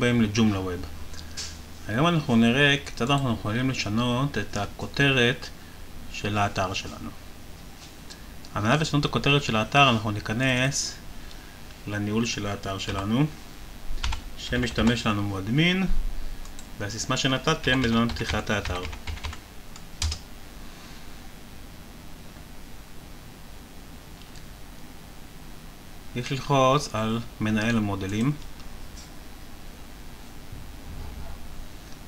הבאים לג'ומלה ווב. היום אנחנו נראה כיצד אנחנו יכולים לשנות את הכותרת של האתר שלנו. על מנת לשנות את הכותרת של האתר אנחנו ניכנס לניהול של האתר שלנו. שם משתמש שלנו הוא אדמין, והסיסמה שנתתם בזמן פתיחת האתר. יש ללחוץ על מנהל המודלים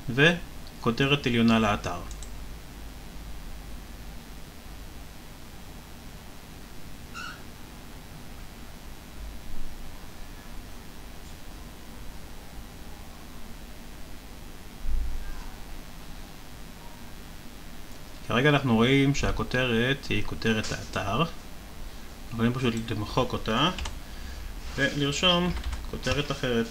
וכותרת עליונה לאתר. כרגע אנחנו רואים שהכותרת היא כותרת האתר. אנחנו יכולים פשוט למחוק אותה ולרשום כותרת אחרת.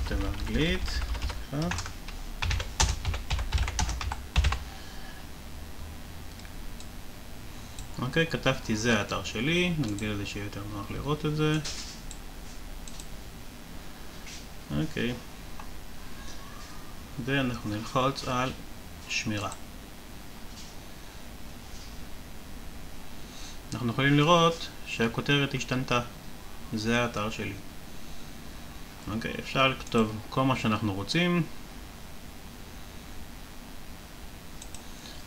כותב באנגלית. אוקיי, כתבתי זה האתר שלי. נגדיל את זה שיהיה יותר נוח לראות את זה. אוקיי. ואנחנו נלחץ על שמירה. אנחנו יכולים לראות שהכותרת השתנתה. זה האתר שלי. אוקיי, אפשר לכתוב כל מה שאנחנו רוצים.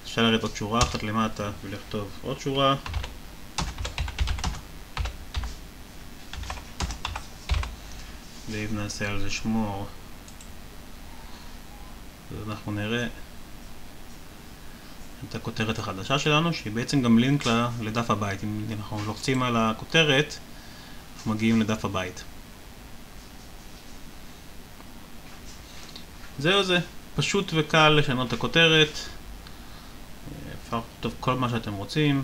אפשר לראות עוד שורה אחת למטה ולכתוב עוד שורה. ואם נעשה על זה שמור, אז אנחנו נראה את הכותרת החדשה שלנו, שהיא בעצם גם לינק לדף הבית. אם אנחנו לוחצים על הכותרת, אנחנו מגיעים לדף הבית. זהו זה. פשוט וקל לשנות את הכותרת. אפשר לכתוב כל מה שאתם רוצים.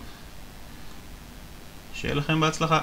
שיהיה לכם בהצלחה.